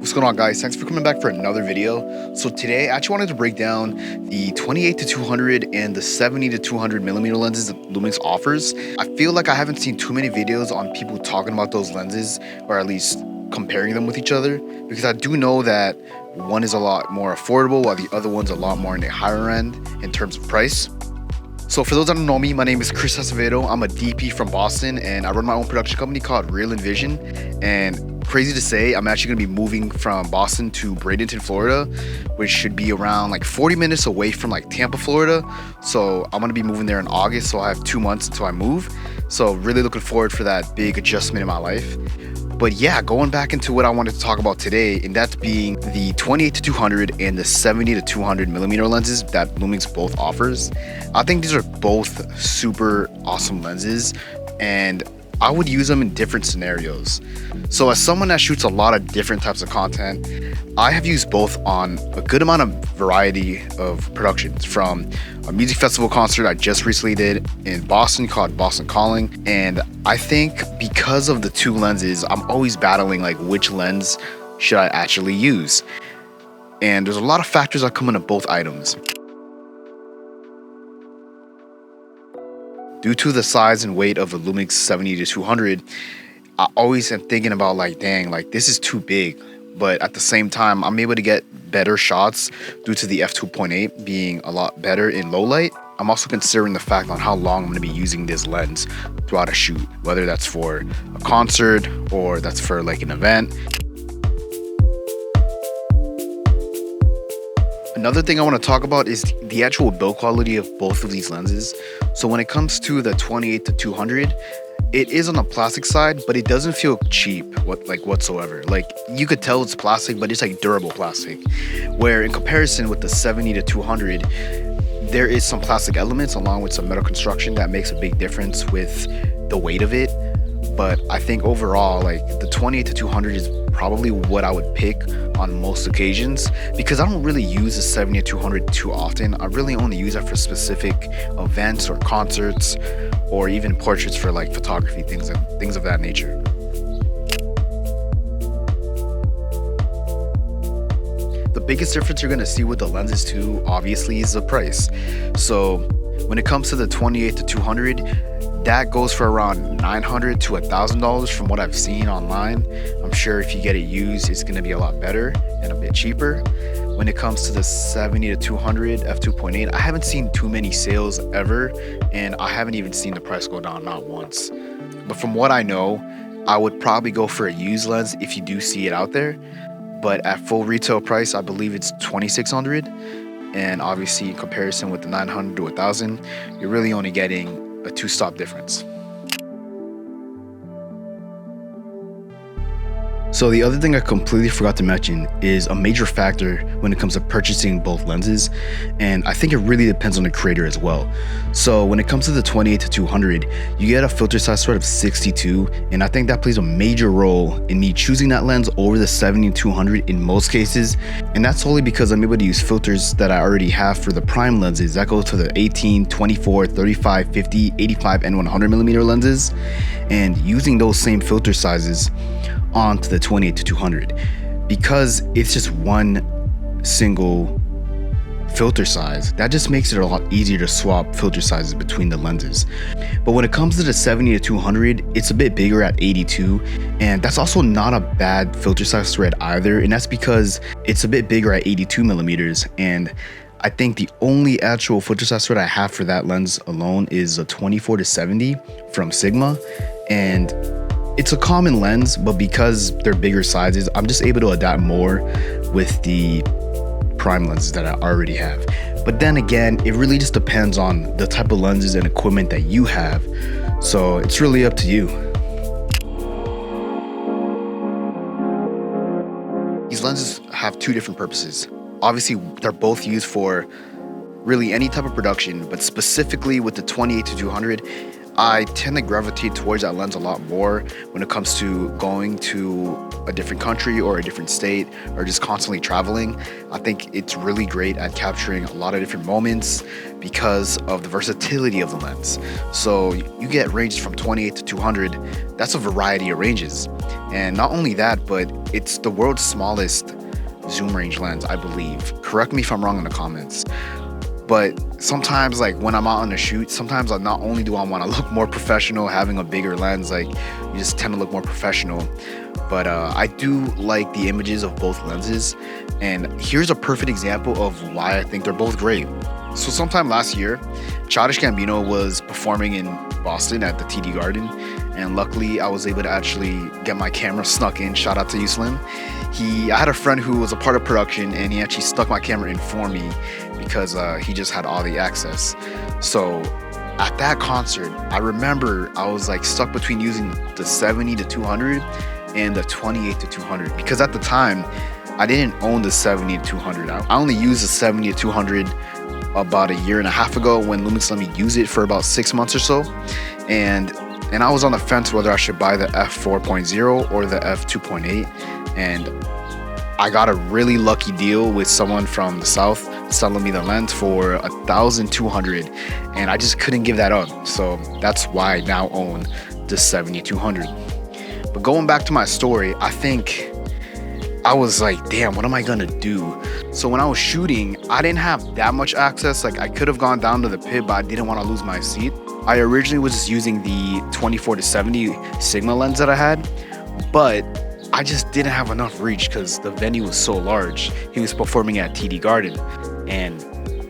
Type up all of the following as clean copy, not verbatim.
What's going on, guys? Thanks for coming back for another video. So today I actually wanted to break down the 28-200 and the 70-200mm lenses that LUMIX offers. I feel like I haven't seen too many videos on people talking about those lenses, or at least comparing them with each other, because I do know that one is a lot more affordable while the other one's a lot more in the higher end in terms of price. So for those that don't know me, my name is Chris Acevedo. I'm a DP from Boston, and I run my own production company called Real Envision. And crazy to say, I'm actually going to be moving from Boston to Bradenton, Florida, which should be around like 40 minutes away from like Tampa, Florida. So I'm going to be moving there in August, so I have 2 months until I move. So really looking forward for that big adjustment in my life. But yeah, going back into what I wanted to talk about today, and that's being the 28-200 and the 70-200mm lenses that LUMIX both offers. I think these are both super awesome lenses, and I would use them in different scenarios. So as someone that shoots a lot of different types of content, I have used both on a good amount of variety of productions, from a music festival concert I just recently did in Boston called Boston Calling. And I think because of the two lenses, I'm always battling like which lens should I actually use. And there's a lot of factors that come into both items. Due to the size and weight of the LUMIX 70-200, I always am thinking about like, dang, like this is too big. But at the same time, I'm able to get better shots due to the F4.8 being a lot better in low light. I'm also considering the fact on how long I'm going to be using this lens throughout a shoot, whether that's for a concert or that's for like an event. Another thing I want to talk about is the actual build quality of both of these lenses. So when it comes to the 28-200, it is on the plastic side, but it doesn't feel cheap whatsoever. Like you could tell it's plastic, but it's like durable plastic. Where in comparison with the 70-200, there is some plastic elements along with some metal construction that makes a big difference with the weight of it. But I think overall, like the 28-200 is probably what I would pick on most occasions, because I don't really use the 70-200 too often. I really only use it for specific events or concerts, or even portraits for like photography, things of that nature. The biggest difference you're gonna see with the lenses too, obviously, is the price. So when it comes to the 28-200, that goes for around $900 to $1,000 from what I've seen online. I'm sure if you get it used, it's gonna be a lot better and a bit cheaper. When it comes to the 70-200 f2.8, I haven't seen too many sales ever, and I haven't even seen the price go down, not once. But from what I know, I would probably go for a used lens if you do see it out there. But at full retail price, I believe it's $2,600. And obviously in comparison with the $900 to $1,000, you're really only getting a 2-stop difference. So the other thing I completely forgot to mention is a major factor when it comes to purchasing both lenses, and I think it really depends on the creator as well. So when it comes to the 28-200, you get a filter size sort of 62, and I think that plays a major role in me choosing that lens over the 70-200 in most cases. And that's solely because I'm able to use filters that I already have for the prime lenses that go to the 18, 24, 35, 50, 85, and 100mm lenses, and using those same filter sizes onto the 28-200, because it's just one single filter size. That just makes it a lot easier to swap filter sizes between the lenses. But when it comes to the 70-200, it's a bit bigger at 82, and that's also not a bad filter size thread either, and that's because it's a bit bigger at 82mm. And I think the only actual filter size thread I have for that lens alone is a 24-70 from Sigma, and it's a common lens, but because they're bigger sizes, I'm just able to adapt more with the prime lenses that I already have. But then again, it really just depends on the type of lenses and equipment that you have. So it's really up to you. These lenses have two different purposes. Obviously, they're both used for really any type of production, but specifically with the 28-200, I tend to gravitate towards that lens a lot more when it comes to going to a different country or a different state or just constantly traveling. I think it's really great at capturing a lot of different moments because of the versatility of the lens. So you get ranges from 28 to 200. That's a variety of ranges. And not only that, but it's the world's smallest zoom range lens, I believe. Correct me if I'm wrong in the comments. But sometimes, like when I'm out on a shoot, sometimes not only do I want to look more professional having a bigger lens, like you just tend to look more professional, but I do like the images of both lenses. And here's a perfect example of why I think they're both great. So sometime last year, Childish Gambino was performing in Boston at the TD Garden, and luckily I was able to actually get my camera snuck in. Shout out to you, Slim. I had a friend who was a part of production, and he actually stuck my camera in for me because he just had all the access. So at that concert, I remember I was like stuck between using the 70 to 200 and the 28 to 200 because at the time I didn't own the 70 to 200. I only used the 70 to 200 about a year and a half ago when Lumix let me use it for about 6 months or so, and I was on the fence whether I should buy the F4.0 or the F2.8, and I got a really lucky deal with someone from the South selling me the lens for $1,200, and I just couldn't give that up. So that's why I now own the 70-200. But going back to my story, I think I was like, damn, what am I gonna do? So when I was shooting, I didn't have that much access. Like I could have gone down to the pit, but I didn't want to lose my seat. I originally was just using the 24-70 Sigma lens that I had, but I just didn't have enough reach because the venue was so large. He was performing at TD Garden, and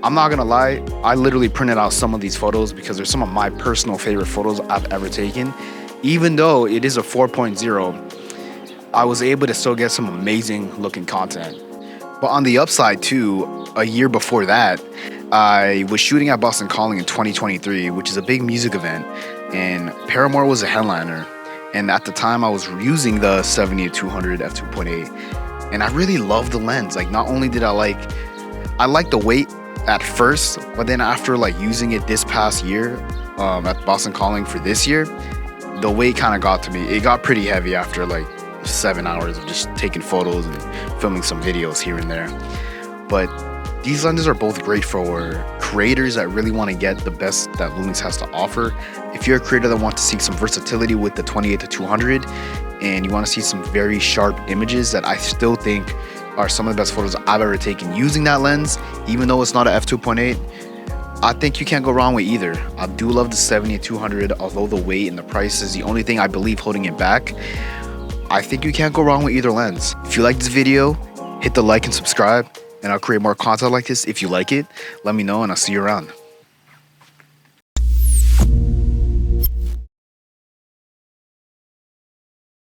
I'm not gonna lie, I literally printed out some of these photos because they're some of my personal favorite photos I've ever taken. Even though it is a 4.0, I was able to still get some amazing looking content. But on the upside too, a year before that, I was shooting at Boston Calling in 2023, which is a big music event, and Paramore was a headliner. And at the time I was using the 70-200 f2.8, and I really loved the lens. Like not only did I liked the weight at first, but then after like using it this past year at Boston Calling for this year, the weight kind of got to me. It got pretty heavy after like 7 hours of just taking photos and filming some videos here and there. But these lenses are both great for creators that really want to get the best that Lumix has to offer. If you're a creator that wants to see some versatility with the 28 to 200 and you want to see some very sharp images that I still think are some of the best photos I've ever taken using that lens, even though it's not an f2.8, I think you can't go wrong with either. I do love the 70-200, although the weight and the price is the only thing I believe holding it back. I think you can't go wrong with either lens. If you like this video, hit the like and subscribe, and I'll create more content like this. If you like it, let me know and I'll see you around.